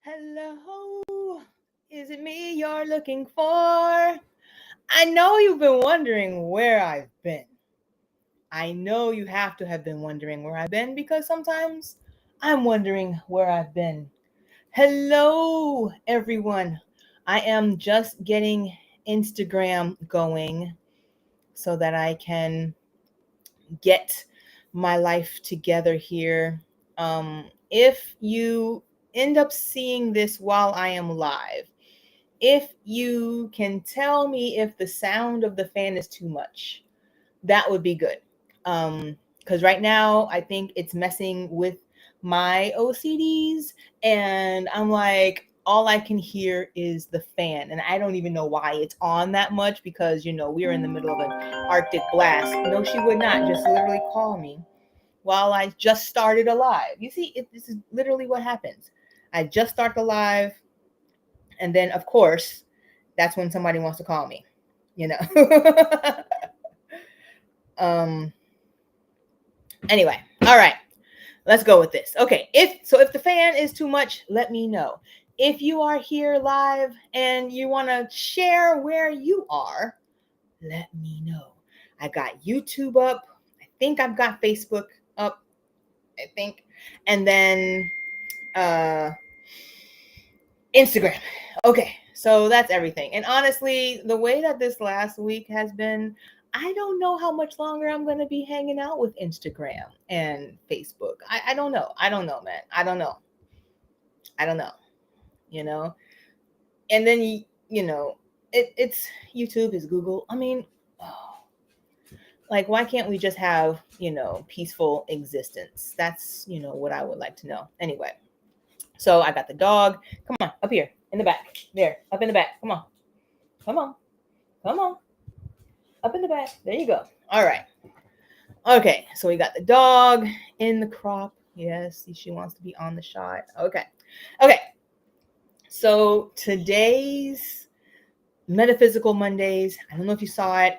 Hello, is it me you're looking for? I know you've been wondering where I've been. I know you have to have been wondering where I've been because sometimes I'm wondering where I've been. Hello, everyone. I am just getting Instagram going so that I can get my life together here. If you end up seeing this while I am live, if you can tell me if the sound of the fan is too much, that would be good. Because right now I think it's messing with my OCDs, and I'm like, all I can hear is the fan, and I don't even know why it's on that much because we're in the middle of an Arctic blast. No, she would not just literally call me while I just started a live. You see, this is literally what happens. I just start the live, and then of course, that's when somebody wants to call me. You know. um. Anyway, all right. Let's go with this. Okay, if the fan is too much, let me know. If you are here live and you want to share where you are, let me know. I got YouTube up. I think I've got Facebook up. I think. And then Instagram. Okay, so that's everything. And honestly, the way that this last week has been, I don't know how much longer I'm going to be hanging out with Instagram and Facebook. I don't know. I don't know, man. I don't know. You know? And then, it's YouTube is Google. I mean, like, why can't we just have, peaceful existence? That's, what I would like to know. Anyway. So I got the dog. Come on, up here, in the back. There, up in the back. Come on. Come on. Come on. Up in the back. There you go. All right. Okay, so we got the dog in the crop. Yes, she wants to be on the shot. Okay. So today's Metaphysical Mondays, I don't know if you saw it.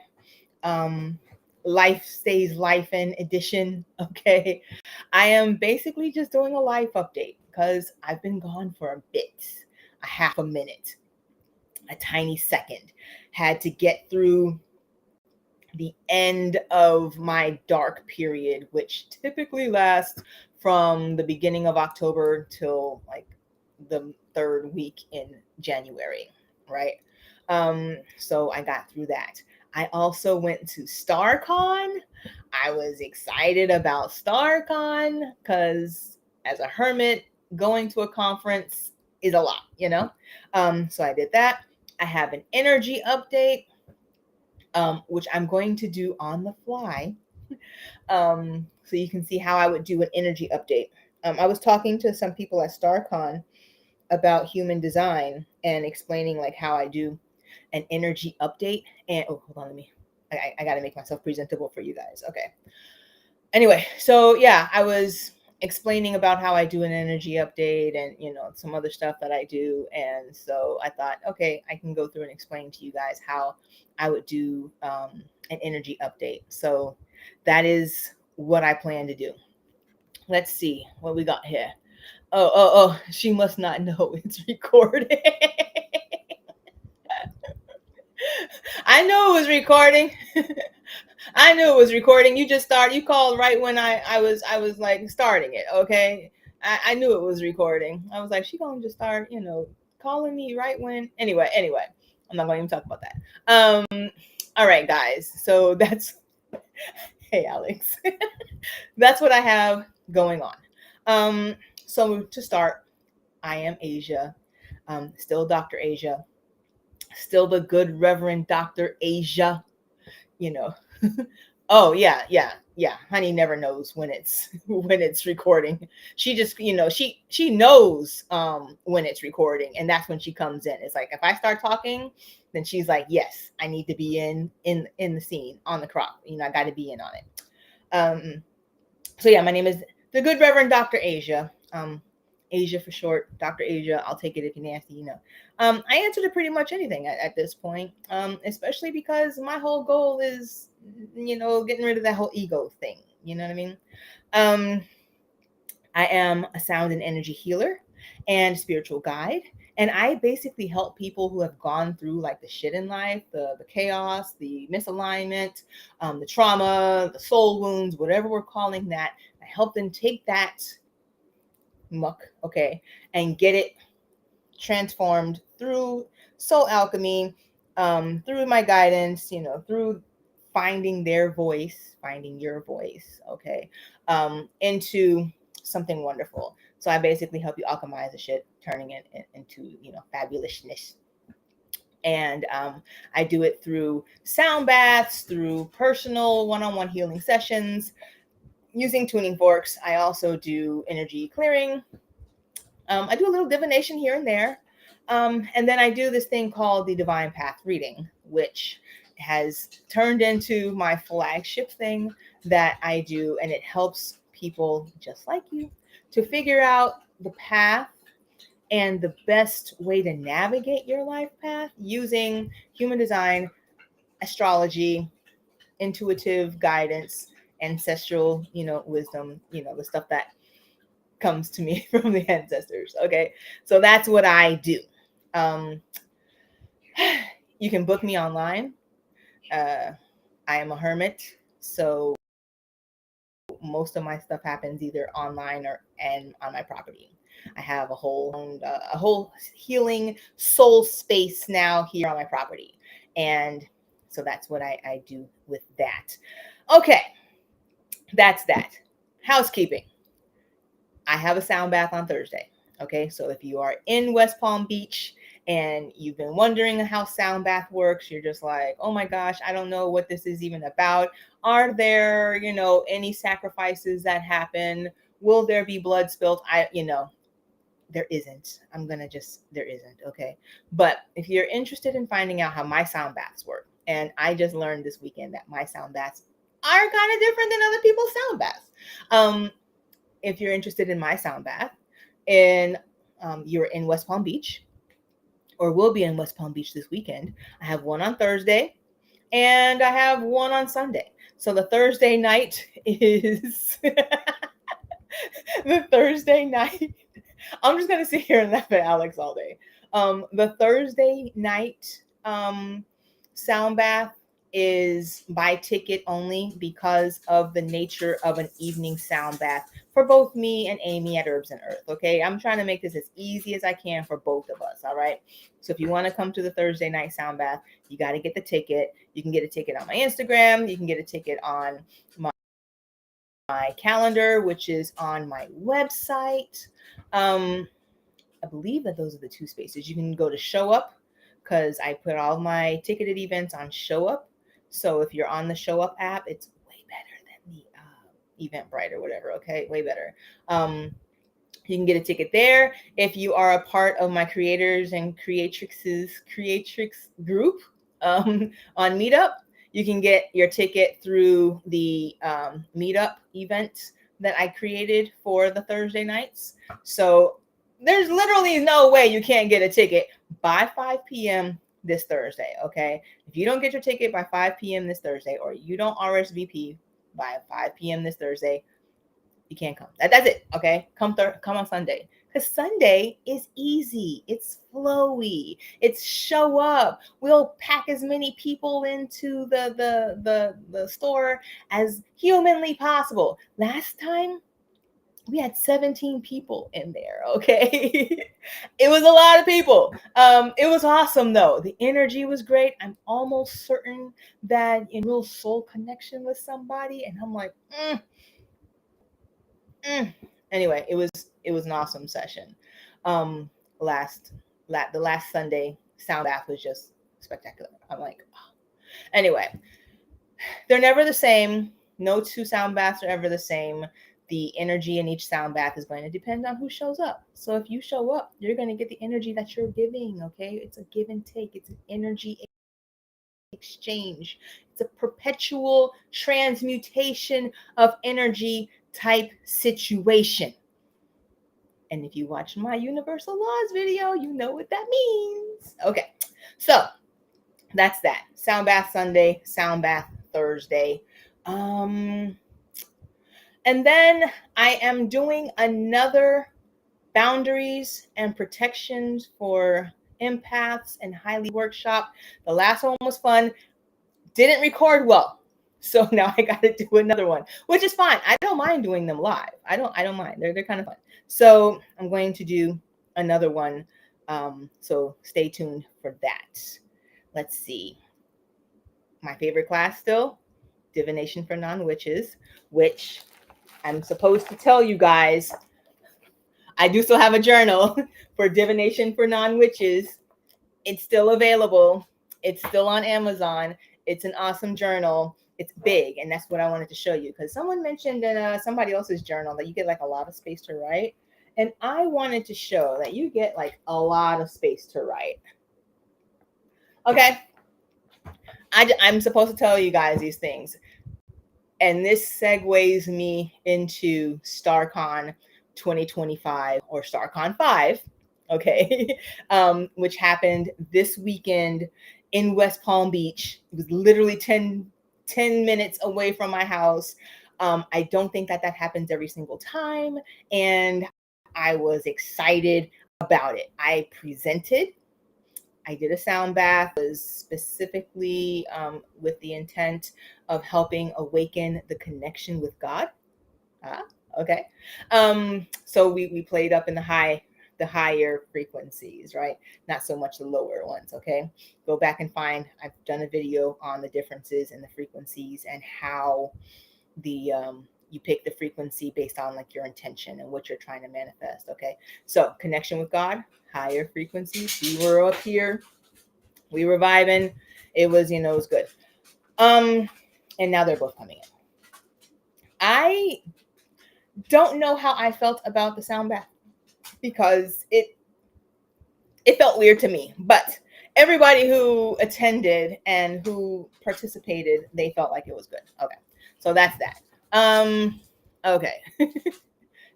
Life Stays Lifin' edition. Okay. I am basically just doing a life update because I've been gone for a bit, a half a minute, a tiny second. Had to get through the end of my dark period, which typically lasts from the beginning of October till like the third week in January, right? So I got through that. I also went to StaarCon. I was excited about StaarCon because as a hermit, going to a conference is a lot, So I did that. I have an energy update, which I'm going to do on the fly. So you can see how I would do an energy update. I was talking to some people at StaarCon about human design and explaining like how I do an energy update. And hold on, I got to make myself presentable for you guys. Okay. Anyway, so yeah, I was explaining about how I do an energy update and some other stuff that I do. And so I thought, okay, I can go through and explain to you guys how I would do an energy update. So that is what I plan to do. Let's see what we got here. Oh, she must not know it's recording. I knew it was recording. I knew it was recording. You called right when I was like starting it. Okay. I knew it was recording. I was like, she gonna just start, calling me right when anyway, I'm not gonna even talk about that. All right, guys. So that's hey Alex. That's what I have going on. So to start, I am Asia. Still Dr. Asia. Still the good Reverend Dr. Asia, Oh yeah. Honey never knows when it's recording. She just, she knows when it's recording, and that's when she comes in. It's like if I start talking, then she's like, yes, I need to be in the scene on the crop. I got to be in on it. So yeah, my name is the good Reverend Dr. Asia. Asia for short, Dr. Asia. I'll take it if you're nasty, I answer to pretty much anything at this point, especially because my whole goal is, getting rid of that whole ego thing. You know what I mean? I am a sound and energy healer. and spiritual guide. And I basically help people who have gone through like the shit in life, the chaos, the misalignment, the trauma, the soul wounds, whatever we're calling that. I help them take that muck, okay, and get it transformed through soul alchemy, through my guidance, through finding their voice, finding your voice, okay, into something wonderful. So I basically help you alchemize the shit, turning it into, fabulousness. And I do it through sound baths, through personal one-on-one healing sessions, using tuning forks. I also do energy clearing. I do a little divination here and there. And then I do this thing called the Divine Path reading, which has turned into my flagship thing that I do. And it helps people just like you to figure out the path and the best way to navigate your life path using human design, astrology, intuitive guidance, ancestral, wisdom, the stuff that comes to me from the ancestors. Okay. So that's what I do. You can book me online. I am a hermit. So most of my stuff happens either online and on my property. I have a whole healing soul space now here on my property. And so that's what I do with that. Okay. That's that. Housekeeping. I have a sound bath on Thursday. Okay, so if you are in West Palm Beach and you've been wondering how sound bath works, you're just like, oh my gosh, I don't know what this is even about. Are there, any sacrifices that happen? Will there be blood spilled? There isn't. There isn't. Okay. But if you're interested in finding out how my sound baths work, and I just learned this weekend that my sound baths are kind of different than other people's sound baths. If you're interested in my sound bath and you're in West Palm Beach or will be in West Palm Beach this weekend, I have one on Thursday and I have one on Sunday. So the Thursday night is the Thursday night. I'm just going to sit here and laugh at Alex all day. The Thursday night sound bath is by ticket only because of the nature of an evening sound bath for both me and Amy at Herbs and Earth. Okay. I'm trying to make this as easy as I can for both of us. All right. So if you want to come to the Thursday night sound bath, you got to get the ticket. You can get a ticket on my Instagram. You can get a ticket on my calendar, which is on my website. I believe that those are the two spaces. You can go to Show Up because I put all my ticketed events on Show Up. So if you're on the Show Up app, it's way better than the Eventbrite or whatever. Okay, way better. You can get a ticket there. If you are a part of my creators and creatrix group on Meetup, you can get your ticket through the Meetup event that I created for the Thursday nights. So there's literally no way you can't get a ticket by 5 p.m. this Thursday, okay? If you don't get your ticket by 5 p.m. this Thursday, or you don't RSVP by 5 p.m. this Thursday, you can't come. That's it, okay? Come on Sunday. Because Sunday is easy. It's flowy. It's show up. We'll pack as many people into the store as humanly possible. Last time, we had 17 people in there, okay? It was a lot of people. It was awesome, though. The energy was great. I'm almost certain that in real soul connection with somebody, and I'm like, Anyway, it was an awesome session. The last Sunday sound bath was just spectacular. I'm like, oh. Anyway, they're never the same. No two sound baths are ever the same. The energy in each sound bath is going to depend on who shows up. So if you show up, you're going to get the energy that you're giving, okay? It's a give and take. It's an energy exchange. It's a perpetual transmutation of energy type situation. And if you watch my Universal Laws video, you know what that means. Okay, so that's that. Sound bath Sunday, sound bath Thursday. And then I am doing another Boundaries and protections for empaths and highly workshop. The last one was fun. Didn't record well. So now I got to do another one, which is fine. I don't mind doing them live. I don't mind. They're kind of fun. So I'm going to do another one. So stay tuned for that. Let's see. My favorite class still, divination for non-witches, which I'm supposed to tell you guys, I do still have a journal for divination for non-witches. It's still available. It's still on Amazon. It's an awesome journal. It's big, and that's what I wanted to show you, because someone mentioned in somebody else's journal that you get like a lot of space to write, and I wanted to show that you get like a lot of space to write. Okay, I'm supposed to tell you guys these things, and this segues me into StaarCon 2025 or StaarCon 5, okay, which happened this weekend in West Palm Beach. It was literally 10 minutes away from my house. I don't think that happens every single time, and I was excited about it. I presented. I did a sound bath, was specifically with the intent of helping awaken the connection with God. Okay. So we played up in the higher frequencies, right? Not so much the lower ones. Okay. Go back and find. I've done a video on the differences in the frequencies and how the you pick the frequency based on like your intention and what you're trying to manifest. Okay. So connection with God, higher frequencies. We were up here. We were vibing. It was, it was good. And now they're both coming in. I don't know how I felt about the sound bath because it felt weird to me. But everybody who attended and who participated, they felt like it was good. Okay. So that's that. Okay.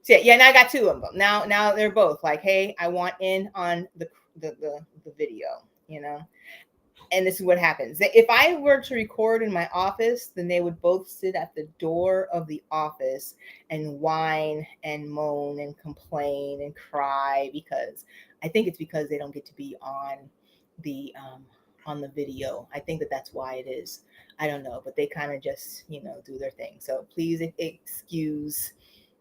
So yeah, now I got two of them. Now they're both like, hey, I want in on the video, And this is what happens. If I were to record in my office, then they would both sit at the door of the office and whine and moan and complain and cry, because I think it's because they don't get to be on the video. I think that's why it is. I don't know, but they kind of just, do their thing. So please excuse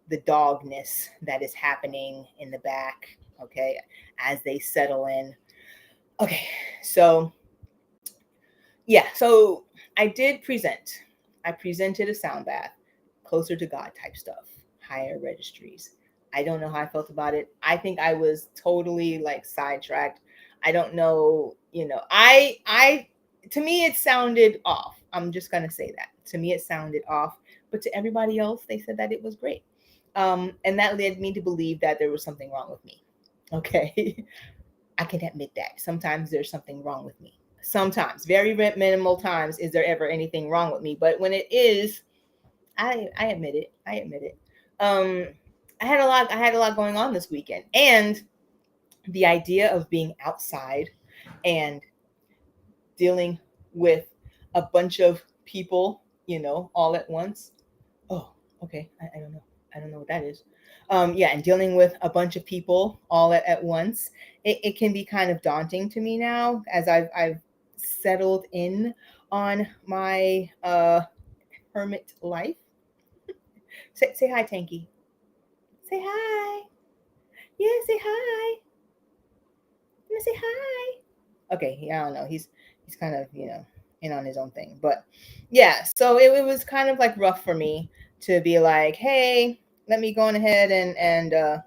the dogness that is happening in the back, okay, as they settle in. Okay, so yeah, so I did present. I presented a sound bath, closer to God type stuff, higher registries. I don't know how I felt about it. I think I was totally like sidetracked. I don't know, I to me it sounded off. I'm just gonna say that. To me it sounded off, but to everybody else, they said that it was great. And that led me to believe that there was something wrong with me. Okay. I can admit that. Sometimes there's something wrong with me. Sometimes, very minimal times, is there ever anything wrong with me. But when it is, I admit it. I admit it. I had a lot going on this weekend. And the idea of being outside and dealing with a bunch of people, all at once. Oh, okay. I don't know. I don't know what that is. Yeah, and dealing with a bunch of people all at once, it can be kind of daunting to me now, as I've settled in on my hermit life. Say hi, Tanky. Say hi. Yeah, say hi. I'm gonna say hi. Okay, yeah, I don't know. He's kind of, in on his own thing. But yeah, so it was kind of like rough for me to be like, hey, let me go on ahead and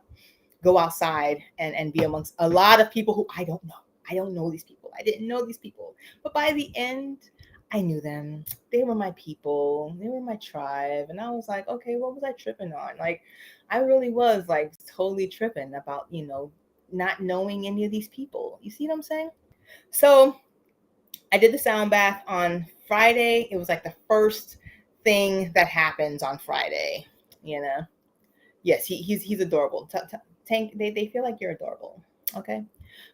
go outside and be amongst a lot of people who I don't know. I don't know these people. I didn't know these people. But by the end, I knew them. They were my people. They were my tribe. And I was like, okay, what was I tripping on? Like, I really was like totally tripping about, not knowing any of these people. You see what I'm saying? So I did the sound bath on Friday. It was like the first thing that happens on Friday, Yes, he's adorable. Tank, they feel like you're adorable. Okay.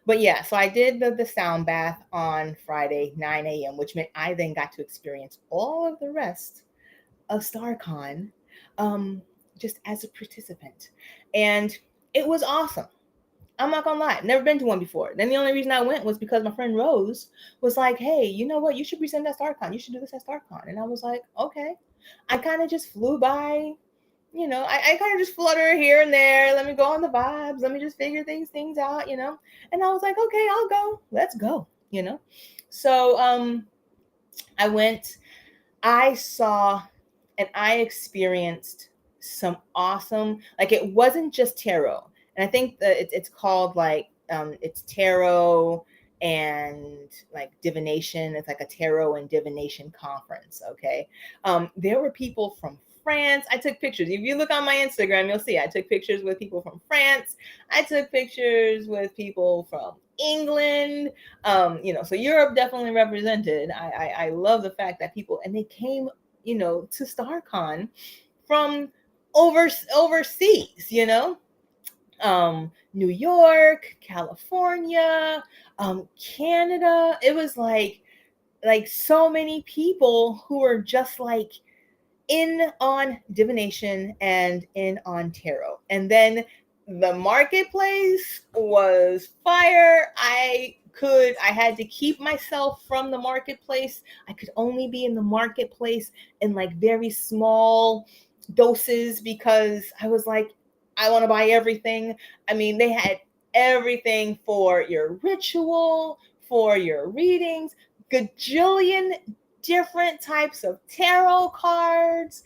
But yeah, so I did the sound bath on Friday, 9 a.m., which meant I then got to experience all of the rest of StaarCon just as a participant. And It was awesome. I'm not gonna lie, never been to one before. Then the only reason I went was because my friend Rose was like, "Hey, you know what? You should present at StaarCon. You should do this at StaarCon." And I was like, "Okay." I kind of just flew by. I kind of just flutter here and there. Let me go on the vibes. Let me just figure things out. And I was like, "Okay, I'll go. Let's go." So I went. I saw and I experienced some awesome, like, it wasn't just tarot. And I think that it's called, like, it's tarot and, like, divination. It's like a tarot and divination conference. Okay. There were people from France. I took pictures. If you look on my Instagram, you'll see I took pictures with people from France. I took pictures with people from England. So Europe definitely represented. I love the fact that people, and they came, to StaarCon from overseas, New York, California, Canada. It was like so many people who were just like in on divination and in on tarot. And then the marketplace was fire. I had to keep myself from the marketplace. I could only be in the marketplace in like very small doses because I was like, I want to buy everything. I mean, they had everything for your ritual, for your readings, gajillion different types of tarot cards,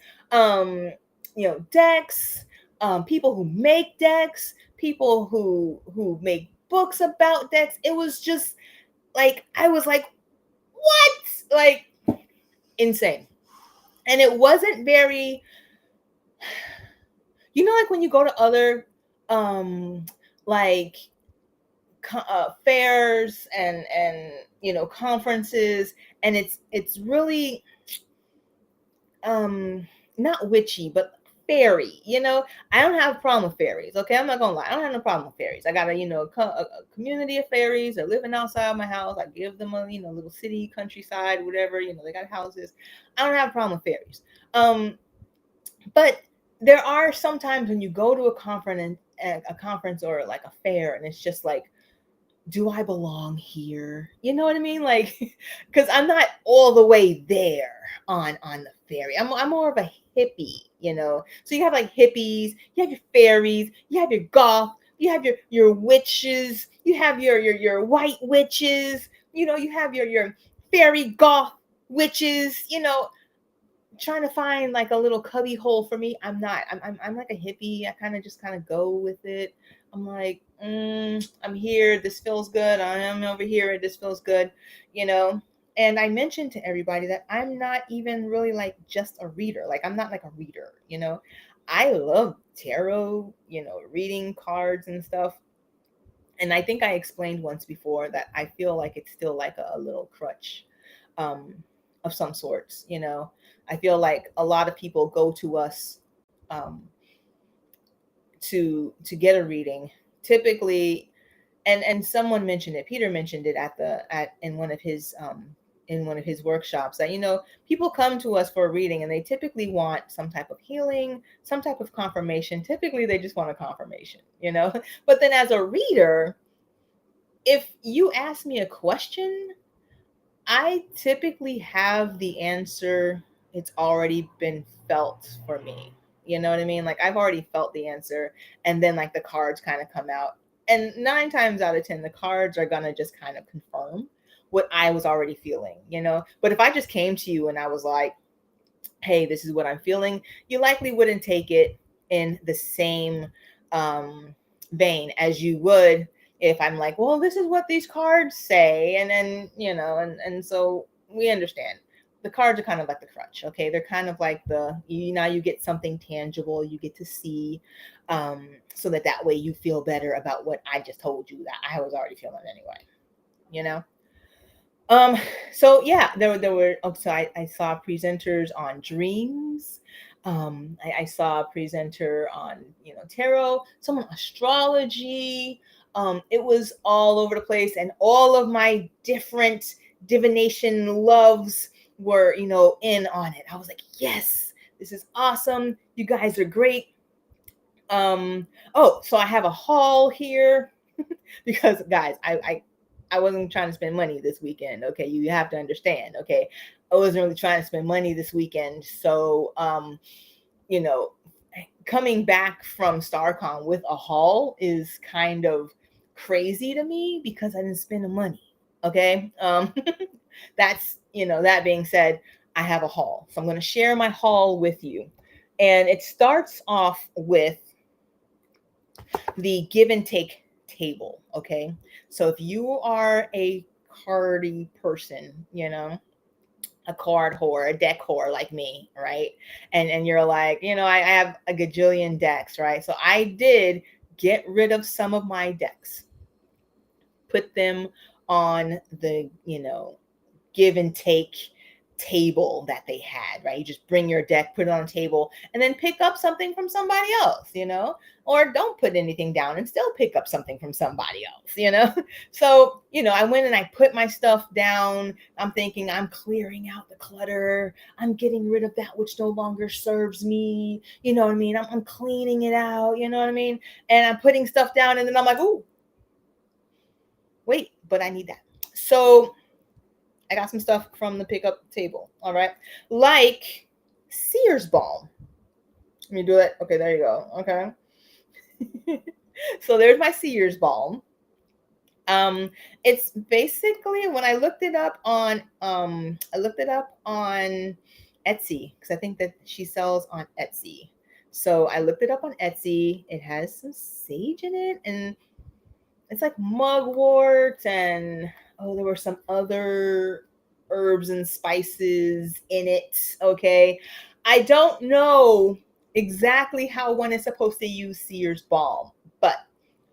decks, people who make decks, people who make books about decks. It was just like, I was like, what? Like, insane. And it wasn't very, like when you go to other like fairs and conferences, and it's really not witchy, but fairy. I don't have a problem with fairies. Okay, I'm not gonna lie, I don't have no problem with fairies. I got a community of fairies. They're living outside my house. I give them a little city, countryside, whatever. They got houses. I don't have a problem with fairies. But there are some times when you go to a conference or like a fair, and it's just like, do I belong here? You know what I mean? Like, because I'm not all the way there on the fairy. I'm more of a hippie, So you have like hippies, you have your fairies, you have your goth, you have your witches, you have your white witches, you have your fairy goth witches, trying to find like a little cubby hole for me. I'm not. I'm like a hippie. I kind of go with it. I'm like, I'm here. This feels good. I am over here. This feels good, And I mentioned to everybody that I'm not even really like just a reader. Like, I'm not like a reader, I love tarot, reading cards and stuff. And I think I explained once before that I feel like it's still like a little crutch. Of some sorts, I feel like a lot of people go to us to get a reading, typically, and someone mentioned it. Peter mentioned it in one of his workshops, that people come to us for a reading and they typically want some type of healing, some type of confirmation. Typically, they just want a confirmation, But then, as a reader, if you ask me a question, I typically have the answer. It's already been felt for me. You know what I mean? Like, I've already felt the answer, and then like the cards kind of come out. And 9 times out of 10, the cards are going to just kind of confirm what I was already feeling, But if I just came to you and I was like, hey, this is what I'm feeling, you likely wouldn't take it in the same vein as you would if I'm like, well, this is what these cards say. And then, and so we understand the cards are kind of like the crutch. Okay. They're kind of like now you get something tangible, you get to see, so that way you feel better about what I just told you that I was already feeling anyway, So yeah, there were, so I saw presenters on dreams. I saw a presenter on, tarot, someone astrology. It was all over the place, and all of my different divination loves were, in on it. I was like, yes, this is awesome. You guys are great. Oh, so I have a haul here because guys, I wasn't trying to spend money this weekend. Okay, you have to understand. Okay, I wasn't really trying to spend money this weekend. So you know, coming back from StaarCon with a haul is kind of crazy to me because I didn't spend the money. Okay. That's, that being said, I have a haul. So I'm going to share my haul with you. And it starts off with the give and take table. Okay. So if you are a cardy person, a card whore, a deck whore like me, right? And you're like, I have a gajillion decks, right? So I did get rid of some of my decks, put them on the, give and take table that they had, right? You just bring your deck, put it on a table, and then pick up something from somebody else, or don't put anything down and still pick up something from somebody else. So, I went and I put my stuff down. I'm thinking I'm clearing out the clutter. I'm getting rid of that which no longer serves me. You know what I mean? I'm cleaning it out. You know what I mean? And I'm putting stuff down, and then I'm like, ooh, wait, but I need that. So I got some stuff from the pickup table. All right. Like Sears balm. Let me do it. Okay, there you go. Okay. So there's my Sears balm. It's basically, when I looked it up on Etsy, because I think that she sells on Etsy. So I looked it up on Etsy. It has some sage in it, and it's like mugwort, and there were some other herbs and spices in it. Okay. I don't know exactly how one is supposed to use Sears balm, but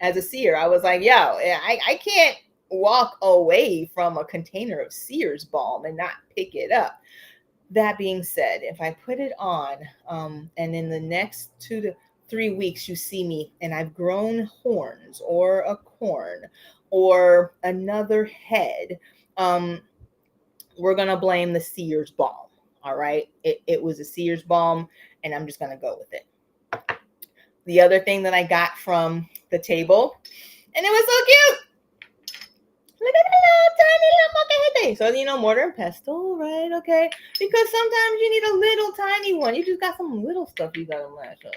as a seer, I was like, yo, I can't walk away from a container of Sears balm and not pick it up. That being said, if I put it on, and in the next 2 to 3 weeks, you see me and I've grown horns or a corn or another head, we're going to blame the Sears balm. All right. It was a Sears balm, and I'm just going to go with it. The other thing that I got from the table, and it was so cute. Look at that little tiny little mocha. So, mortar and pestle, right? Okay. Because sometimes you need a little tiny one. You just got some little stuff you got to mash up,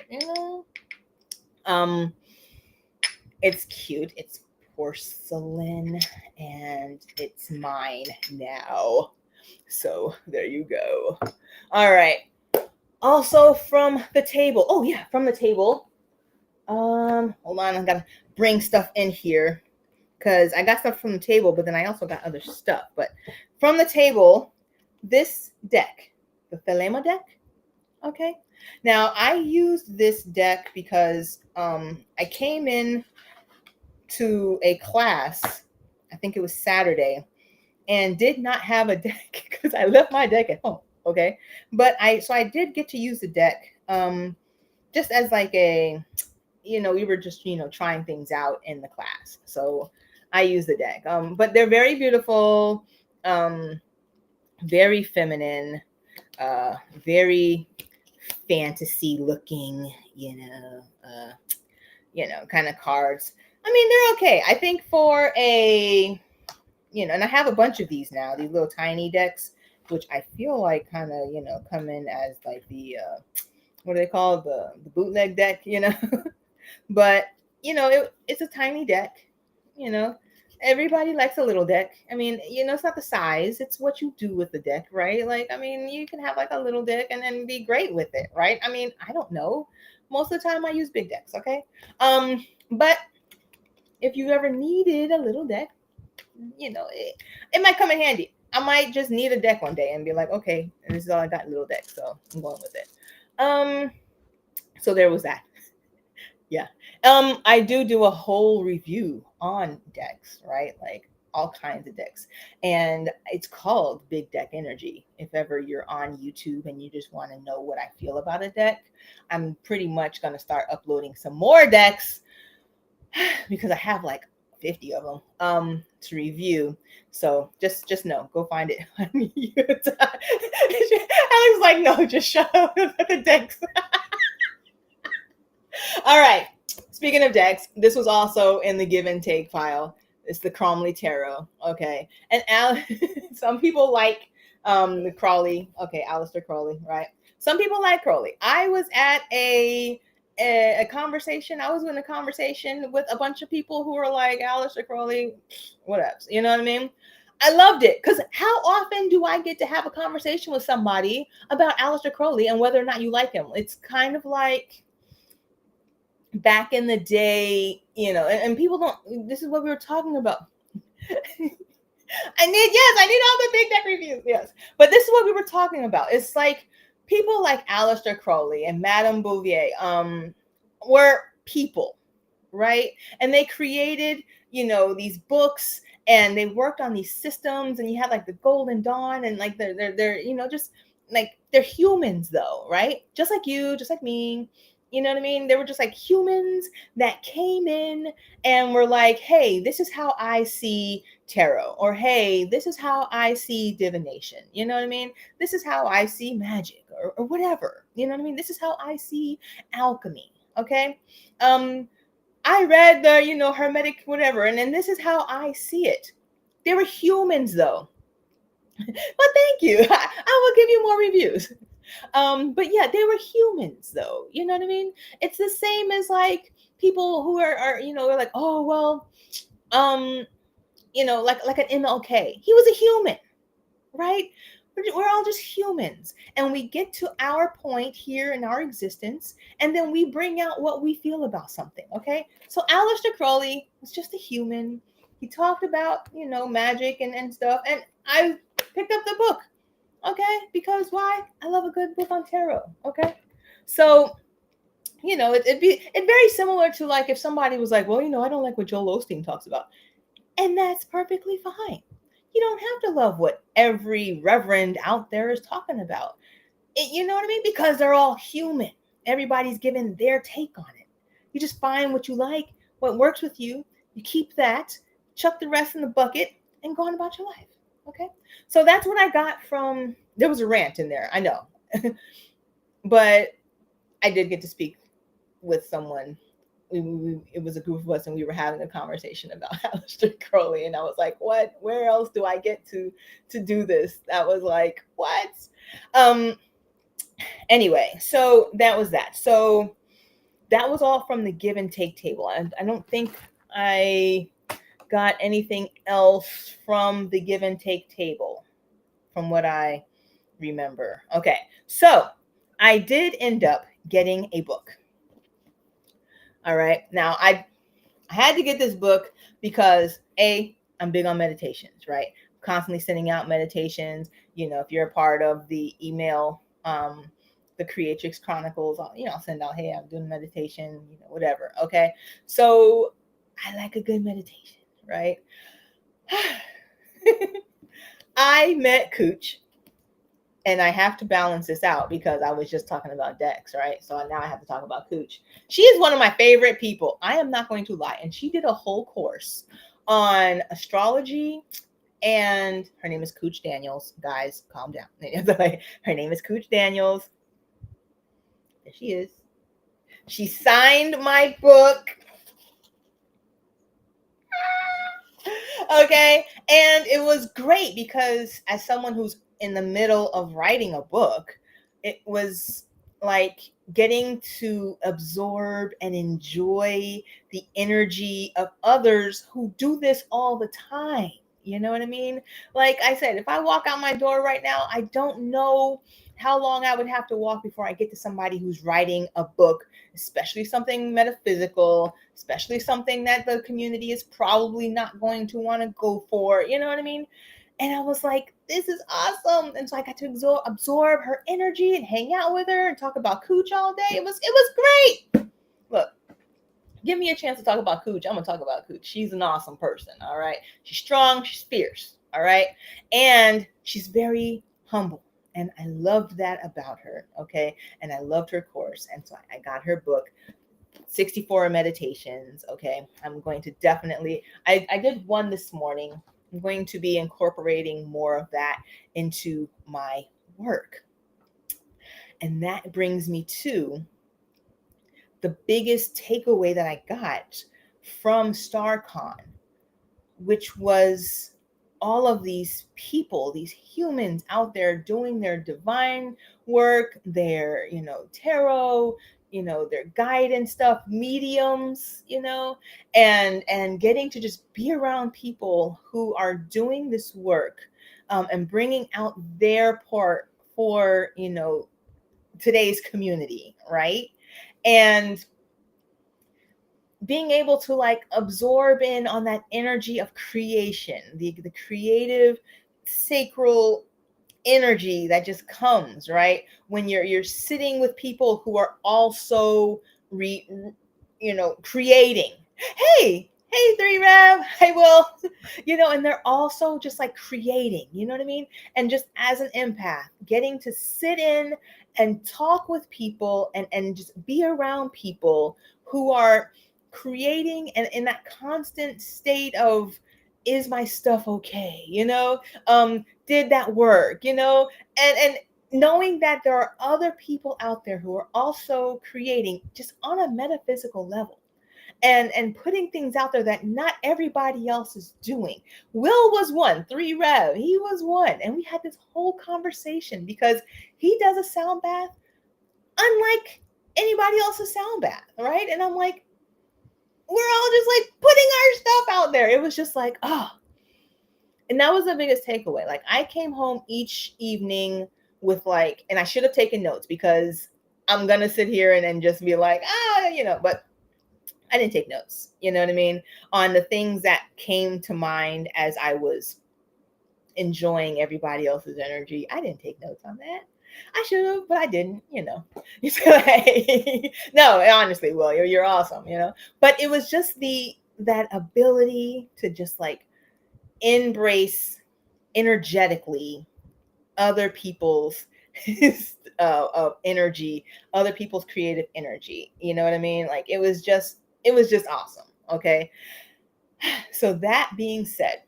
It's cute. It's porcelain, and it's mine now. So there you go. All right. Also from the table. Oh yeah, from the table. Hold on. I gotta bring stuff in here because I got stuff from the table, but then I also got other stuff. But from the table, this deck, the Thelema deck. Okay. Now I used this deck because I came in to a class, I think it was Saturday, and did not have a deck because I left my deck at home. Okay. But I did get to use the deck just as like a, we were just, trying things out in the class. So I use the deck. But they're very beautiful, very feminine, very fantasy looking, kind of cards. I mean, they're okay. I think for a, and I have a bunch of these now, these little tiny decks, which I feel like kind of, come in as like the, what do they call the bootleg deck, but, it's a tiny deck, everybody likes a little deck. I mean, it's not the size, it's what you do with the deck, right? Like, I mean, you can have like a little deck and then be great with it, right? I mean, I don't know. Most of the time I use big decks, okay? But if you ever needed a little deck, it might come in handy. I might just need a deck one day and be like, okay, and this is all I got, a little deck, so I'm going with it. So there was that. Yeah. I do a whole review on decks, right? Like all kinds of decks. And it's called Big Deck Energy. If ever you're on YouTube and you just want to know what I feel about a deck, I'm pretty much going to start uploading some more decks because I have like 50 of them to review. So just know, go find it on YouTube. I was like, no, just shut up about the decks. All right. Speaking of decks, this was also in the give and take file. It's the Cromley Tarot. Okay. And some people like the Crawley. Okay, Aleister Crowley, right? Some people like Crowley. I was at a conversation. I was in a conversation with a bunch of people who were like, Aleister Crowley, what else? You know what I mean? I loved it because how often do I get to have a conversation with somebody about Aleister Crowley and whether or not you like him? It's kind of like back in the day, and people don't, this is what we were talking about. I need all the big deck reviews. Yes. But this is what we were talking about. It's like people like Aleister Crowley and Madame Bouvier were people, right? And they created, these books and they worked on these systems, and you had like the Golden Dawn, and like they're just like they're humans though, right? Just like you, just like me. You know what I mean? They were just like humans that came in and were like, hey, this is how I see tarot, or hey, this is how I see divination. You know what I mean? This is how I see magic, or whatever. You know what I mean? This is how I see alchemy. Okay. I read the, Hermetic, whatever, and then this is how I see it. They were humans though. But thank you. I will give you more reviews. But yeah, they were humans though. You know what I mean? It's the same as like people who are like, oh well, like an MLK. He was a human, right? We're all just humans, and we get to our point here in our existence, and then we bring out what we feel about something. Okay, so Aleister Crowley was just a human. He talked about magic and stuff, and I picked up the book. Okay, because why? I love a good book on tarot. Okay, so it's very similar to like if somebody was like, well, I don't like what Joel Osteen talks about. And that's perfectly fine. You don't have to love what every reverend out there is talking about. You know what I mean? Because they're all human. Everybody's giving their take on it. You just find what you like, what works with you. You keep that, chuck the rest in the bucket, and go on about your life. Okay? So that's what I got from, there was a rant in there, I know. But I did get to speak with someone. It was a group of us, and we were having a conversation about Aleister Crowley, and I was like, what? Where else do I get to do this? That was like, what? Anyway, so that was that. So that was all from the give and take table. I don't think I got anything else from the give and take table from what I remember. Okay, so I did end up getting a book. All right. Now, I had to get this book because I'm big on meditations, right? Constantly sending out meditations. If you're a part of the email, the Creatrix Chronicles, I'll send out, hey, I'm doing meditation, whatever. Okay. So I like a good meditation, right? I met Cooch. And I have to balance this out because I was just talking about decks, right? So now I have to talk about Cooch. She is one of my favorite people. I am not going to lie. And she did a whole course on astrology. And her name is Cooch Daniels. Guys, calm down. Her name is Cooch Daniels. There she is. She signed my book. Okay. And it was great because as someone who's in the middle of writing a book, it was like getting to absorb and enjoy the energy of others who do this all the time. You know what I mean? Like I said, if I walk out my door right now, I don't know how long I would have to walk before I get to somebody who's writing a book, especially something metaphysical, especially something that the community is probably not going to want to go for. You know what I mean? And I was like, this is awesome. And so I got to absorb her energy and hang out with her and talk about Cooch all day. It was great. Look, give me a chance to talk about Cooch. I'm going to talk about Cooch. She's an awesome person, all right? She's strong. She's fierce, all right? And she's very humble. And I loved that about her, okay? And I loved her course. And so I got her book, 64 Meditations, okay? I'm going to definitely, I did one this morning. I'm going to be incorporating more of that into my work. And that brings me to the biggest takeaway that I got from StaarCon, which was all of these people, these humans out there doing their divine work, their, tarot, their guidance stuff, mediums, and getting to just be around people who are doing this work, and bringing out their part for, today's community, right? And being able to like absorb in on that energy of creation, the creative sacral energy that just comes, right, when you're sitting with people who are also creating. Hey, Three Rev, hey Will. And they're also just like creating, you know what I mean? And just as an empath, getting to sit in and talk with people and just be around people who are creating and in that constant state of, is my stuff okay? Did that work? And knowing that there are other people out there who are also creating just on a metaphysical level, and putting things out there that not everybody else is doing. Will was one, Three Rev, he was one, and we had this whole conversation because he does a sound bath unlike anybody else's sound bath, right? And I'm like, we're all just like putting our stuff out there. It was just like, oh. And that was the biggest takeaway. Like, I came home each evening with like, and I should have taken notes because I'm going to sit here and just be like, but I didn't take notes, you know what I mean? On the things that came to mind as I was enjoying everybody else's energy. I didn't take notes on that. I should have, but I didn't, No, honestly, Will, you're awesome, But it was just that ability to just like embrace energetically other people's energy, other people's creative energy. You know what I mean? Like it was just awesome. Okay. So that being said,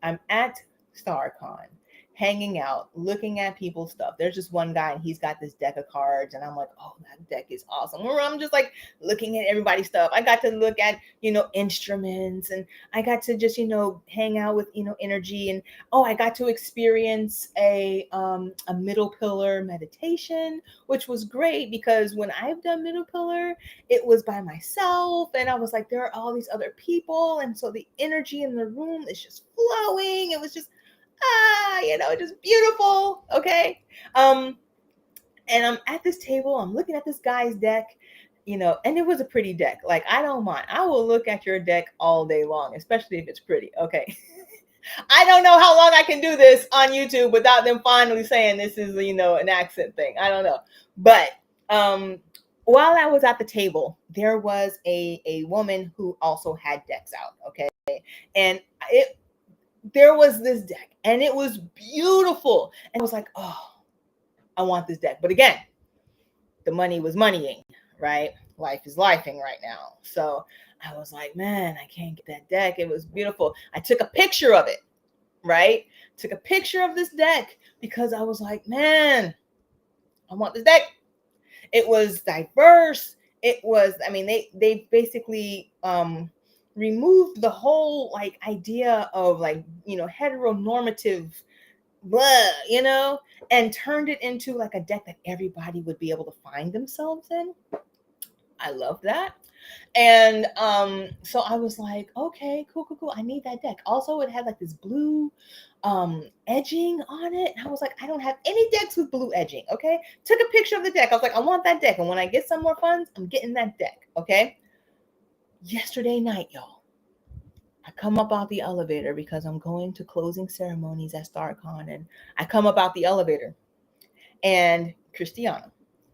I'm at StaarCon, hanging out, looking at people's stuff. There's just one guy and he's got this deck of cards, and I'm like, oh, that deck is awesome. Or I'm just like looking at everybody's stuff. I got to look at, instruments, and I got to just, hang out with, energy. And I got to experience a middle pillar meditation, which was great because when I've done middle pillar, it was by myself, and I was like, there are all these other people, and so the energy in the room is just flowing. It was just just beautiful. Okay. And I'm at this table, I'm looking at this guy's deck, and it was a pretty deck. Like, I don't mind. I will look at your deck all day long, especially if it's pretty. Okay. I don't know how long I can do this on YouTube without them finally saying this is, an accent thing. I don't know. But while I was at the table, there was a woman who also had decks out. Okay. And there was this deck, and it was beautiful. And I was like, oh, I want this deck. But again, the money was moneying, right? Life is lifing right now. So I was like, man, I can't get that deck. It was beautiful. I took a picture of it, right? Took a picture of this deck because I was like, man, I want this deck. It was diverse. It was, they basically removed the whole like idea of like, heteronormative blah, and turned it into like a deck that everybody would be able to find themselves in. I love that. And so I was like, okay, cool. I need that deck. Also, it had like this blue edging on it. And I was like, I don't have any decks with blue edging. Okay. Took a picture of the deck. I was like, I want that deck. And when I get some more funds, I'm getting that deck. Okay. Yesterday night, y'all, I come up out the elevator because I'm going to closing ceremonies at StaarCon, and I come up out the elevator, and Christiana,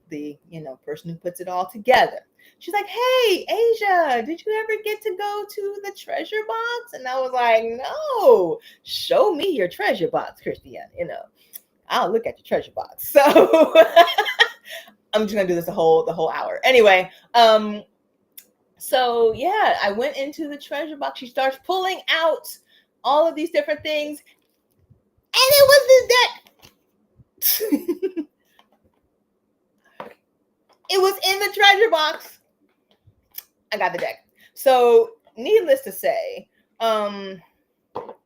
the person who puts it all together, she's like, hey, Asia, did you ever get to go to the treasure box? And I was like, no, show me your treasure box, Christiana. I'll look at your treasure box. So I'm just gonna do this the whole hour. Anyway, so yeah, I went into the treasure box. She starts pulling out all of these different things, and it was this deck. It was in the treasure box. I got the deck. So needless to say, I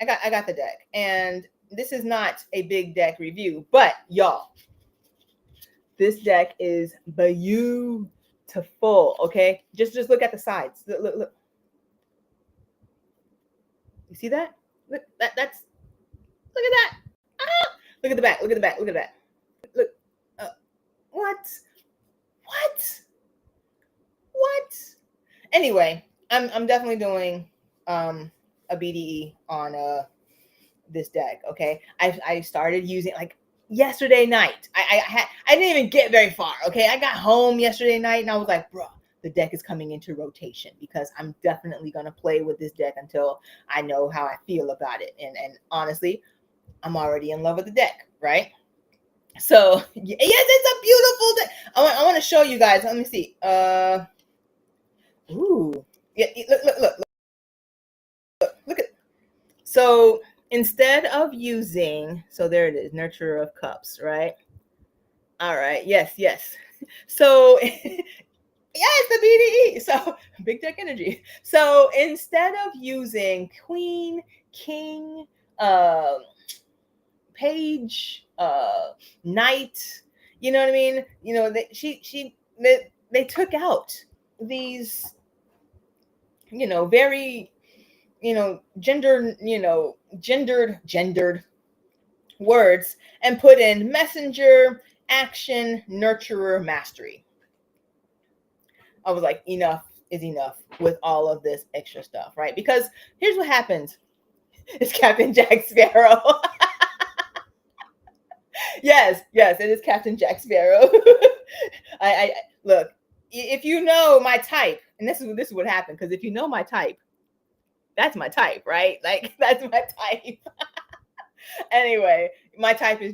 got the deck, and this is not a big deck review, but y'all, this deck is beautiful. Okay, just look at the sides. Look. You see that? Look, that's look at that. Ah! Look at the back. Look at the back. Look at that. Look. Uh, what? What? What? Anyway, I'm definitely doing a BDE on this deck. Okay, I started using like yesterday night. I didn't even get very far. Okay, I got home yesterday night and I was like, bro, the deck is coming into rotation because I'm definitely gonna play with this deck until I know how I feel about it. And honestly, I'm already in love with the deck, right? So yes, it's a beautiful deck. I want to show you guys. Let me see. Ooh, yeah. Look at. So instead of using, so there it is, Nurturer of Cups, right? All right. Yes. So yes, the BDE. So big deck energy. So instead of using Queen, King, uh, Page, Knight, you know what I mean? You know, they took out these, very, gendered words and put in messenger, action, nurturer, mastery. I was like, enough is enough with all of this extra stuff, right? Because here's what happens. It's Captain Jack Sparrow. Yes, it is Captain Jack Sparrow. I look, if you know my type, and this is what happened, because if you know my type, that's my type, right? Like that's my type. Anyway, my type is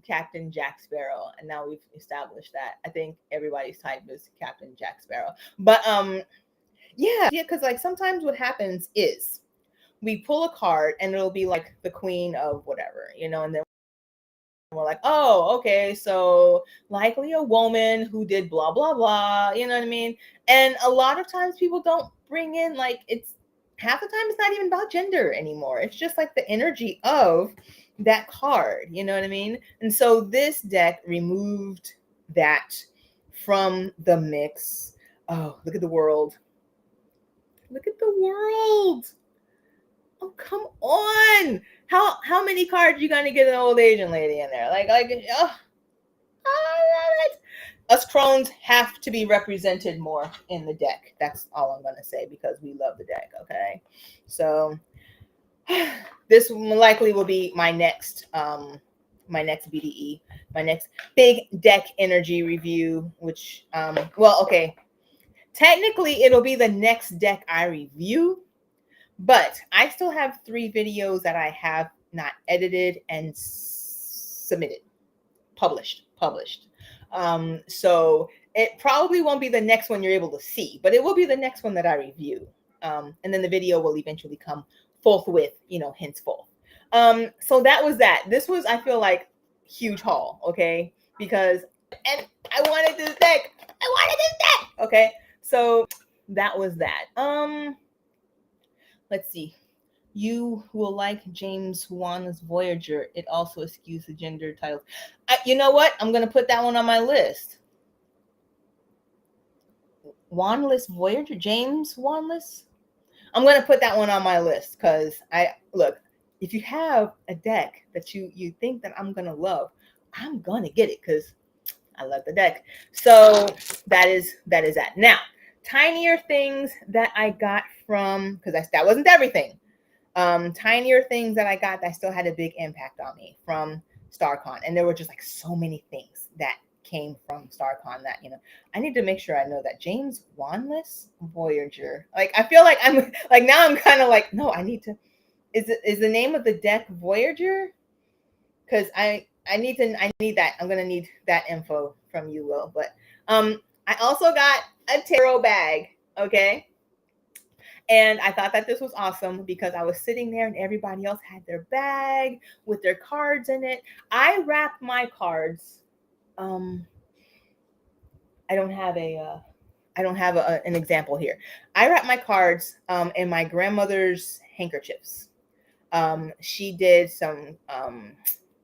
Captain Jack Sparrow, and now we've established that. I think everybody's type is Captain Jack Sparrow. But yeah, because like sometimes what happens is we pull a card and it'll be like the queen of whatever, and then we're like, oh, okay, so likely a woman who did blah blah blah, you know what I mean? And a lot of times people don't bring in, like, it's half the time it's not even about gender anymore. It's just like the energy of that card, you know what I mean? And so this deck removed that from the mix. Oh, look at the world. Look at the world. Oh, come on. How many cards you gonna get an old Asian lady in there? Like, oh, I love it. Us crones have to be represented more in the deck. That's all I'm gonna say, because we love the deck. Okay, so this likely will be my next BDE, my next big deck energy review. Which well, okay, technically it'll be the next deck I review, but I still have 3 videos that I have not edited and submitted, published. So it probably won't be the next one you're able to see, but it will be the next one that I review. And then the video will eventually come forthwith, henceforth. So that was that. This was, I feel like, huge haul, okay? Because, and I wanted this deck. Okay? So that was that. Let's see. You will like James Wan's Voyager. It also eschews the gender titles. You know what? I'm going to put that one on my list. Wanless Voyager? James Wanless? I'm going to put that one on my list because look, if you have a deck that you think that I'm going to love, I'm going to get it because I love the deck. So that is that. Now, tinier things that I got from, because that wasn't everything. Tinier things that I got that still had a big impact on me from StaarCon. And there were just like so many things that came from StaarCon that, I need to make sure I know that. James Wanless Voyager. Like, I feel like I'm like, now I'm kind of like, no, I need to, is the name of the deck Voyager? Because I need that. I'm going to need that info from you, Will. But I also got a tarot bag. Okay. And I thought that this was awesome because I was sitting there and everybody else had their bag with their cards in it. I wrap my cards. I don't have a I don't have an example here. I wrap my cards in my grandmother's handkerchiefs. She did some,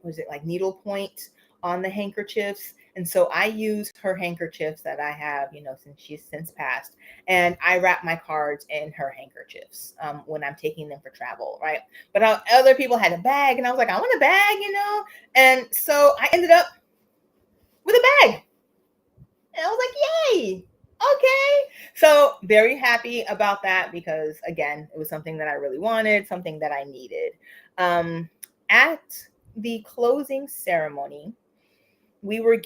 was it like needlepoint on the handkerchiefs? And so I use her handkerchiefs that I have, since she's since passed. And I wrap my cards in her handkerchiefs when I'm taking them for travel, right? But other people had a bag, and I was like, I want a bag. And so I ended up with a bag. And I was like, yay. Okay. So very happy about that because, again, it was something that I really wanted, something that I needed. At the closing ceremony, we were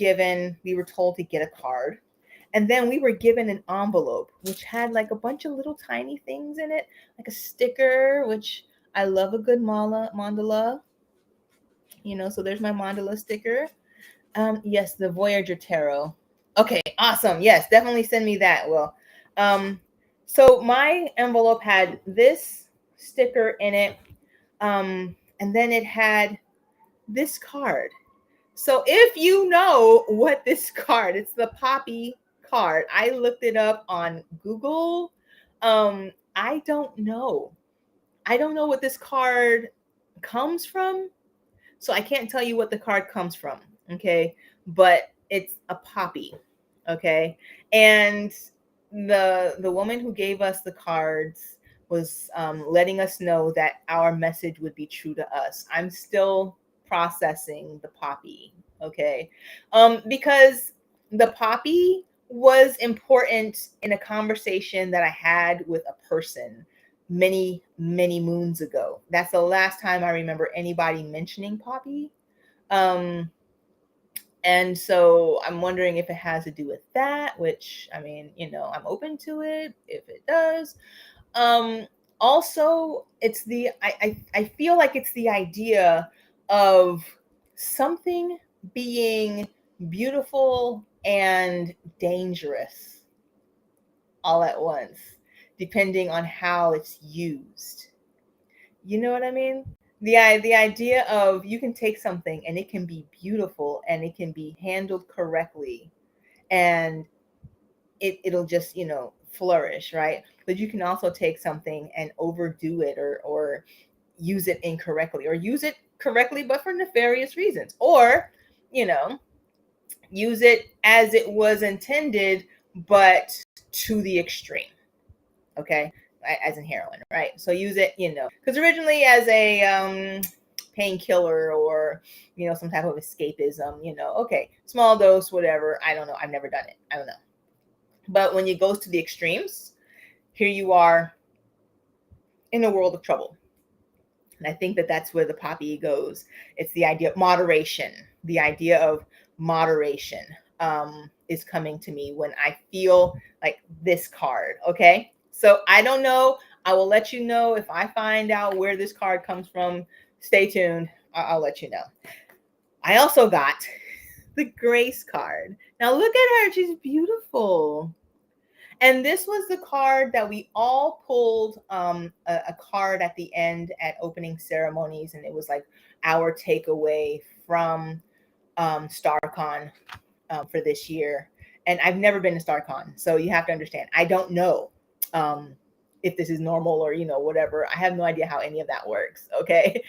told to get a card. And then we were given an envelope, which had like a bunch of little tiny things in it, like a sticker, which I love a good mandala. So there's my mandala sticker. Yes, the Voyager Tarot. Okay, awesome. Yes, definitely send me that. Well, so my envelope had this sticker in it, and then it had this card. So if you know what this card, it's the Poppy card. I looked it up on Google. I don't know. I don't know what this card comes from. So I can't tell you what the card comes from, okay? But it's a poppy, okay? And the woman who gave us the cards was letting us know that our message would be true to us. I'm still processing the poppy, okay? Because the poppy was important in a conversation that I had with a person many, many moons ago. That's the last time I remember anybody mentioning poppy. And so I'm wondering if it has to do with that, which, I mean, I'm open to it if it does. Also, it's I feel like it's the idea of something being beautiful and dangerous all at once, depending on how it's used. You know what I mean? The idea of you can take something and it can be beautiful and it can be handled correctly and it'll just, flourish, right? But you can also take something and overdo it or use it incorrectly or use it correctly but for nefarious reasons, or, use it as it was intended but to the extreme. Okay, as in heroin, right? So use it, because originally as a painkiller or some type of escapism, okay, small dose, whatever. I don't know. I've never done it. I don't know. But when it goes to the extremes, here you are in a world of trouble. And I think that that's where the poppy goes. It's the idea of moderation. The idea of moderation is coming to me when I feel like this card. Okay. So I don't know. I will let you know if I find out where this card comes from. Stay tuned. I'll let you know. I also got the Grace card. Now look at her. She's beautiful. And this was the card that we all pulled a card at the end at opening ceremonies. And it was like our takeaway from StaarCon for this year. And I've never been to StaarCon. So you have to understand, I don't know if this is normal or, whatever. I have no idea how any of that works. Okay.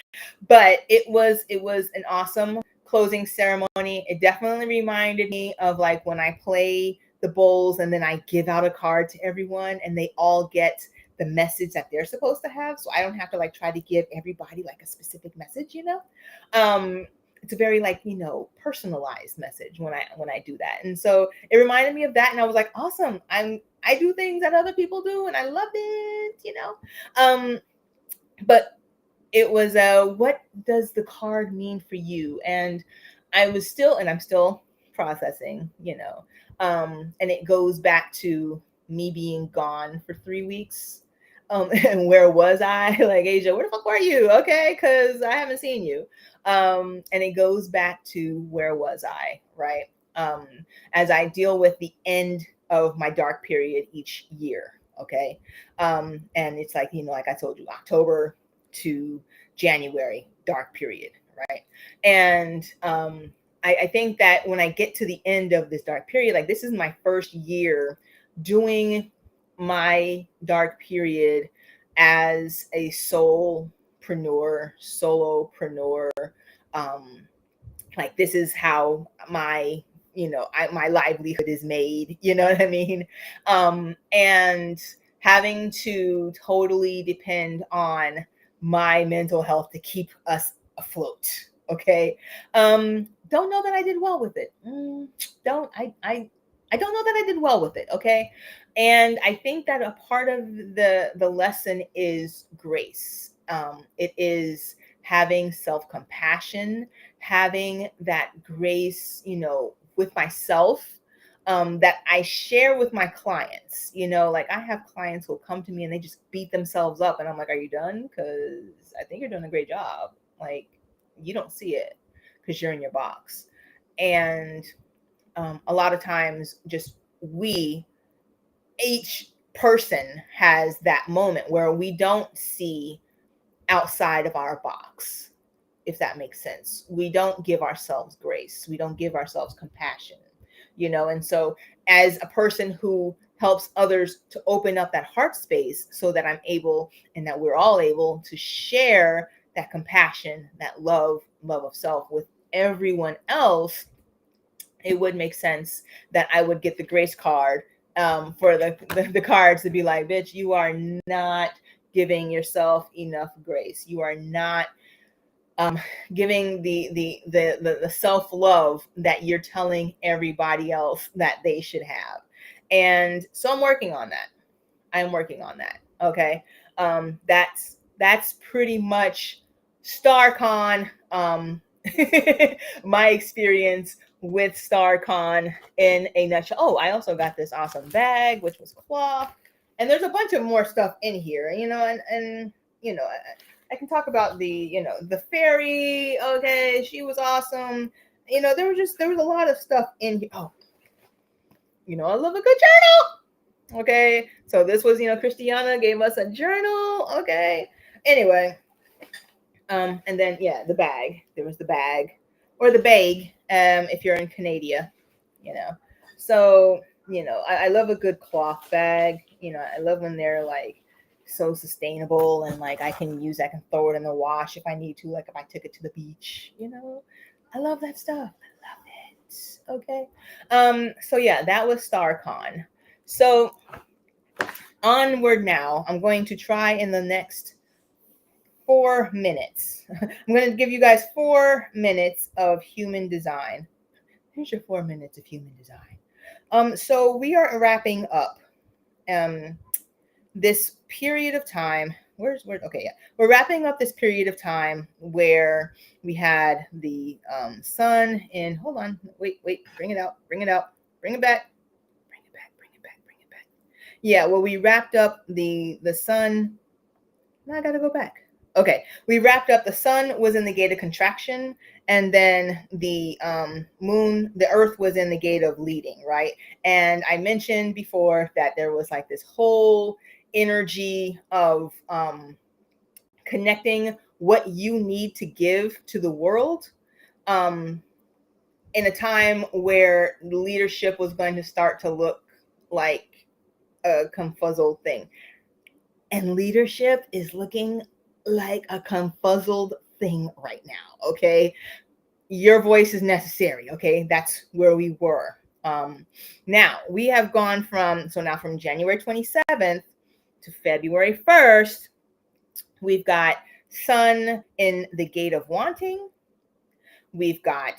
But it was an awesome closing ceremony. It definitely reminded me of like when I play the bowls and then I give out a card to everyone and they all get the message that they're supposed to have. So I don't have to like try to give everybody like a specific message, it's a very like, personalized message when I do that. And so it reminded me of that. And I was like, awesome. I do things that other people do and I love it, but it was what does the card mean for you? And I'm still processing, and it goes back to me being gone for 3 weeks. And where was I? Like, Asia, where the fuck were you? Okay, because I haven't seen you. And it goes back to where was I, right? As I deal with the end of my dark period each year, okay? And it's like, like I told you, October to January, dark period, right? And I think that when I get to the end of this dark period, like this is my first year doing my dark period as a solopreneur, um, like this is how my my livelihood is made, you know what I mean? And having to totally depend on my mental health to keep us afloat. Okay. Don't know that I did well with it. Don't I don't know that I did well with it. Okay. And I think that a part of the lesson is grace. It is having self-compassion, having that grace, with myself, that I share with my clients. Like I have clients who'll come to me and they just beat themselves up, and I'm like, "Are you done? Because I think you're doing a great job. Like you don't see it because you're in your box." And a lot of times, just each person has that moment where we don't see outside of our box, if that makes sense. We don't give ourselves grace. We don't give ourselves compassion, And so, as a person who helps others to open up that heart space so that I'm able and that we're all able to share that compassion, that love of self with everyone else, it would make sense that I would get the grace card, for the cards to be like, bitch, you are not giving yourself enough grace. You are not giving the self love that you're telling everybody else that they should have. And so I'm working on that. I'm working on that. Okay. That's pretty much StaarCon, my experience with StaarCon in a nutshell. Oh, I also got this awesome bag, which was cloth. And there's a bunch of more stuff in here, and I can talk about the fairy. Okay, she was awesome. There was a lot of stuff in here. Oh, I love a good journal. Okay, so this was, Christiana gave us a journal. Okay, anyway, and then the bag. There was the bag, or the bag, if you're in Canada, you know. So I love a good cloth bag. I love when they're like so sustainable, and like I can throw it in the wash if I need to, like if I took it to the beach. I love that stuff. I love it. Okay. So that was StaarCon. So onward now. I'm going to try in the next 4 minutes. I'm going to give you guys 4 minutes of human design. Here's your 4 minutes of human design. So we are wrapping up this period of time. We're wrapping up this period of time where we had the sun in. Hold on, wait, bring it out, bring it back. Bring it back. Yeah, well, we wrapped up the sun. Now I gotta go back. Okay, we wrapped up. The sun was in the gate of contraction, and then the moon, the earth was in the gate of leading, right? And I mentioned before that there was like this whole energy of connecting what you need to give to the world, in a time where leadership was going to start to look like a confuzzled thing. And leadership is looking like a confuzzled thing right now. Okay. Your voice is necessary. Okay. That's where we were. Now we have gone from January 27th to February 1st, we've got sun in the gate of wanting. We've got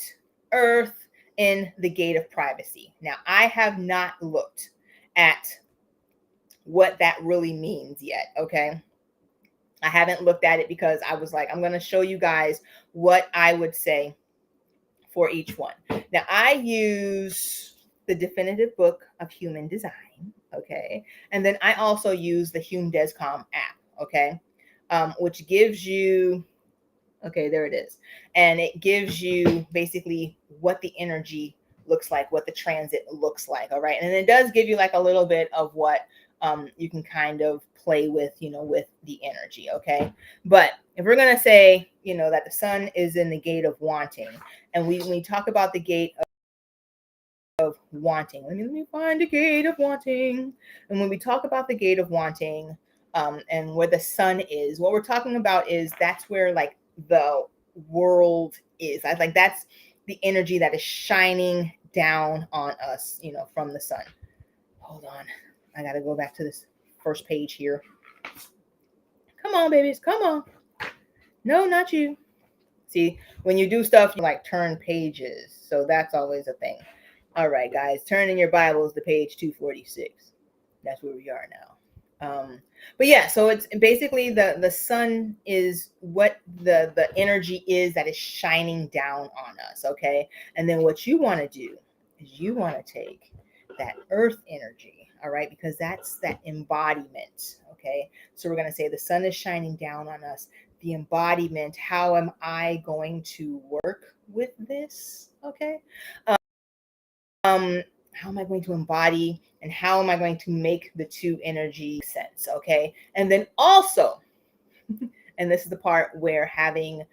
earth in the gate of privacy. Now I have not looked at what that really means yet. Okay. I haven't looked at it because I was like, I'm going to show you guys what I would say for each one. Now, I use the Definitive Book of Human Design, okay? And then I also use the HumeDescom app, okay? Which gives you, okay, there it is. And it gives you basically what the energy looks like, what the transit looks like, all right? And it does give you like a little bit of what you can kind of play with, with the energy, okay? But if we're going to say, that the sun is in the gate of wanting, and we talk about the gate of wanting. Let me find the gate of wanting. And when we talk about the gate of wanting, and where the sun is, what we're talking about is that's where like the world is. I like that's the energy that is shining down on us, from the sun. Hold on. I got to go back to this first page here. Come on, babies. Come on. No, not you. See, when you do stuff, you like turn pages. So that's always a thing. All right, guys, turn in your Bibles to page 246. That's where we are now. But yeah, so it's basically the sun is what the energy is that is shining down on us, okay? And then what you want to do is you want to take that earth energy, all right? Because that's that embodiment, okay? So we're going to say the sun is shining down on us. The embodiment, how am I going to work with this, okay? How am I going to embody and how am I going to make the two energy sense, okay? And then also, and this is the part where having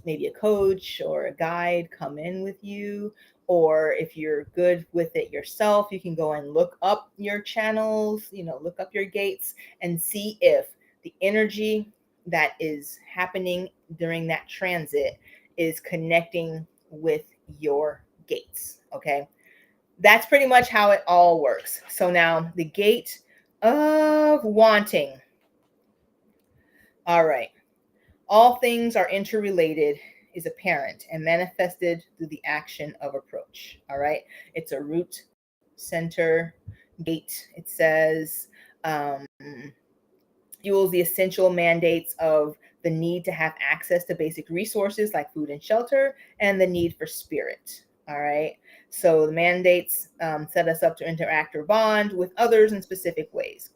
maybe a coach or a guide come in with you, or if you're good with it yourself, you can go and look up your channels, look up your gates and see if the energy that is happening during that transit is connecting with your gates, okay? That's pretty much how it all works. So now the gate of wanting. All right. All things are interrelated is apparent and manifested through the action of approach. All right. It's a root center gate. It says fuels the essential mandates of the need to have access to basic resources like food and shelter and the need for spirit. All right. So the mandates set us up to interact or bond with others in specific ways.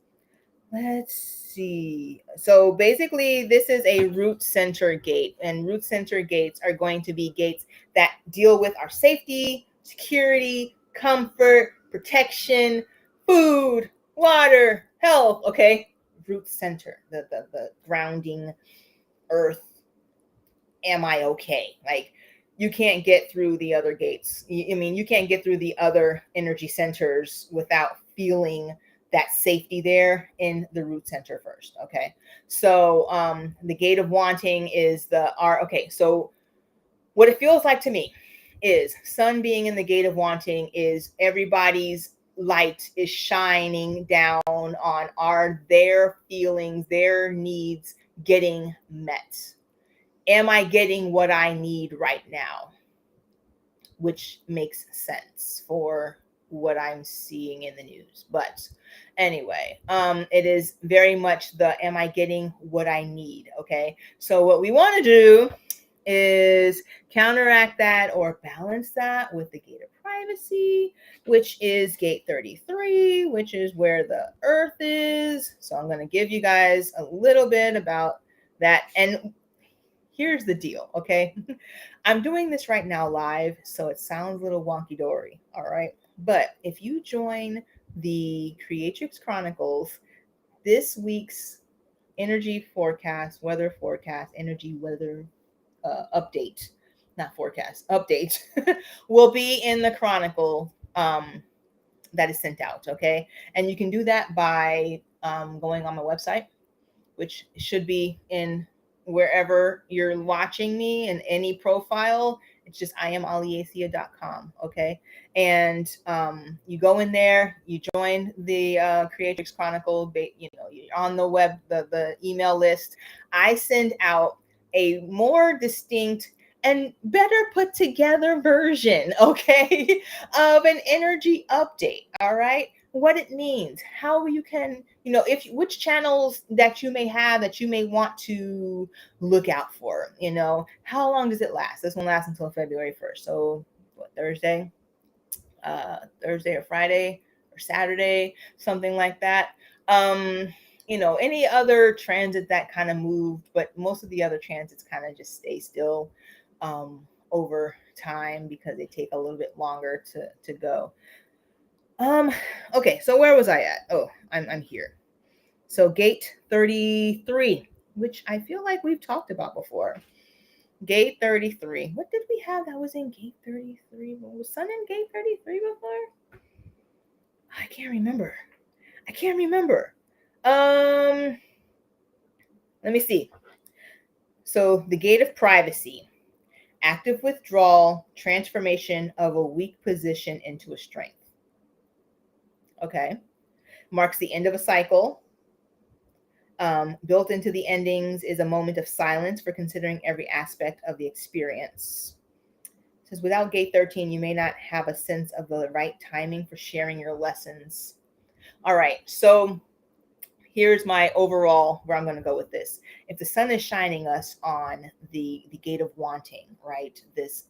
Let's see. So basically, this is a root center gate, and root center gates are going to be gates that deal with our safety, security, comfort, protection, food, water, health. Okay. Root center, the grounding earth. Am I okay? Like, you can't get through the other gates. You can't get through the other energy centers without feeling that safety there in the root center first. Okay. So the gate of wanting is okay. So what it feels like to me is sun being in the gate of wanting is everybody's light is shining down on their feelings, their needs getting met. Am I getting what I need right now? Which makes sense for what I'm seeing in the news. But anyway, it is very much am I getting what I need? Okay. So what we want to do is counteract that or balance that with the gate of privacy, which is gate 33, which is where the earth is. So I'm going to give you guys a little bit about that. And here's the deal, okay? I'm doing this right now live, so it sounds a little wonky-dory, all right? But if you join the Creatrix Chronicles, this week's energy forecast, weather forecast, energy weather update, not forecast, update, will be in the Chronicle that is sent out, okay? And you can do that by going on my website, which should be in wherever you're watching me in any profile. It's just IamAlyassia.com. Okay. And you go in there, you join the Creatrix Chronicle, you're on the web, the email list. I send out a more distinct and better put together version, okay, of an energy update. All right. What it means, how you can, which channels that you may have that you may want to look out for, how long does it last? This one lasts until February 1st. So Thursday or Friday or Saturday, something like that. Any other transit that kind of moved, but most of the other transits kind of just stay still over time because they take a little bit longer to go. Okay, so where was I at? Oh, I'm here. So gate 33, which I feel like we've talked about before. Gate 33. What did we have that was in gate 33? Was Sun in gate 33 before? I can't remember. Let me see. So the gate of privacy, active withdrawal, transformation of a weak position into a strength. Okay. Marks the end of a cycle. Built into the endings is a moment of silence for considering every aspect of the experience. It says, without gate 13, you may not have a sense of the right timing for sharing your lessons. All right. So here's my overall where I'm going to go with this. If the sun is shining us on the gate of wanting, right? This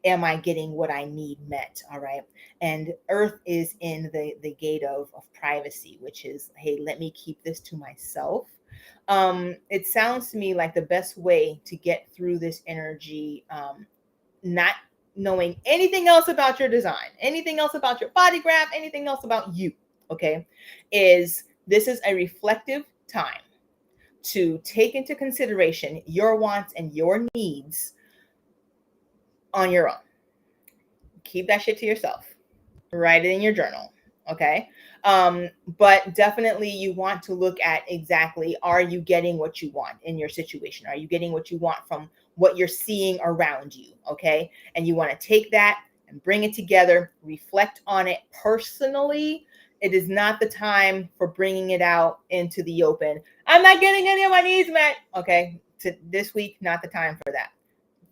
am I getting what I need met? All right. And Earth is in the gate of privacy, which is, hey, let me keep this to myself. It sounds to me like the best way to get through this energy, not knowing anything else about your design, anything else about your body graph, anything else about you, okay, is this is a reflective time to take into consideration your wants and your needs on your own. Keep that shit to yourself. Write it in your journal. Okay. But definitely you want to look at exactly, are you getting what you want in your situation? Are you getting what you want from what you're seeing around you? Okay. And you want to take that and bring it together, reflect on it personally. It is not the time for bringing it out into the open. I'm not getting any of my needs met. Okay. This week, not the time for that.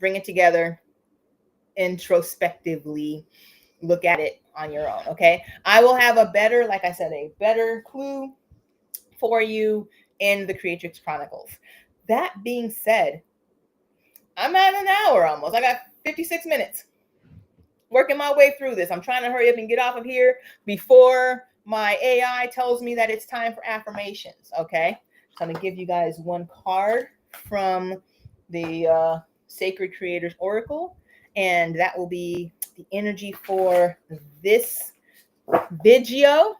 Bring it together introspectively. Look at it on your own. Okay. I will have a better, like I said, a better clue for you in the Creatrix Chronicles. That being said, I'm at an hour almost. I got 56 minutes working my way through this. I'm trying to hurry up and get off of here before my AI tells me that it's time for affirmations. Okay. So I'm going to give you guys one card from the Sacred Creators Oracle, and that will be the energy for this video.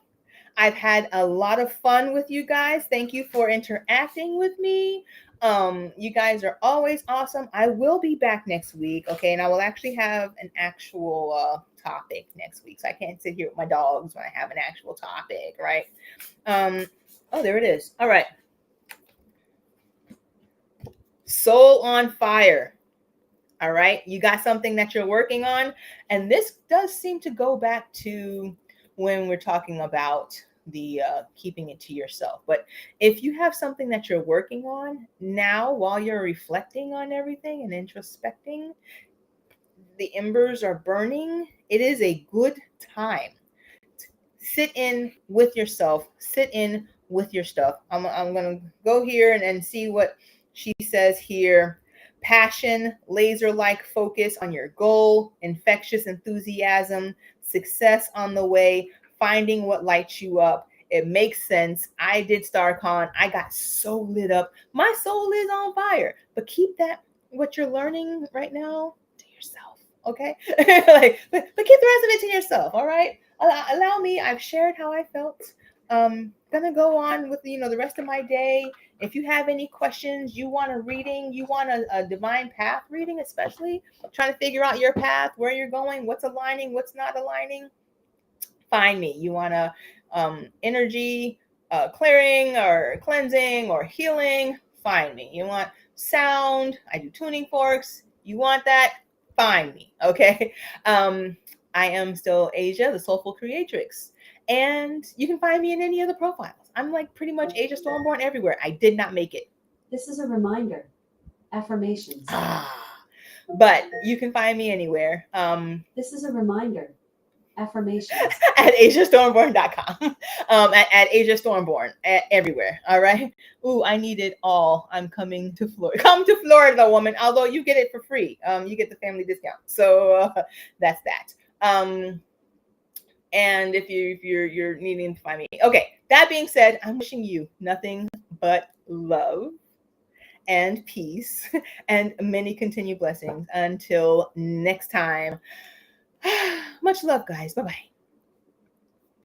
I've had a lot of fun with you guys. Thank you for interacting with me. You guys are always awesome. I will be back next week, okay? And I will actually have an actual topic next week. So I can't sit here with my dogs when I have an actual topic, right? Oh, there it is. All right. Soul on fire. All right. You got something that you're working on. And this does seem to go back to when we're talking about the keeping it to yourself. But if you have something that you're working on now while you're reflecting on everything and introspecting, the embers are burning. It is a good time. Sit in with yourself. Sit in with your stuff. I'm going to go here and see what she says here. Passion, laser-like focus on your goal, infectious enthusiasm, success on the way, finding what lights you up. It makes sense. I did StaarCon. I got so lit up. My soul is on fire. But keep that, what you're learning right now, to yourself, okay? but keep the rest of it to yourself, all right? Allow me. I've shared how I felt. Gonna go on with the rest of my day. If you have any questions, you want a reading, you want a divine path reading, especially trying to figure out your path, where you're going, what's aligning, what's not aligning, find me. You want a energy clearing or cleansing or healing, find me. You want sound, I do tuning forks, you want that, find me, okay? I am still Asia, the Soulful Creatrix. And you can find me in any of the profiles. I'm like pretty much Asia Stormborn everywhere. I did not make it. This is a reminder. Affirmations. But you can find me anywhere. This is a reminder. Affirmations. At AsiaStormborn.com. At Asia Stormborn. Everywhere. All right. Ooh, I need it all. I'm coming to Florida. Come to Florida, woman. Although you get it for free. You get the family discount. So that's that. And if you're needing to find me. Okay, that being said, I'm wishing you nothing but love and peace and many continued blessings until next time. Much love, guys. Bye-bye.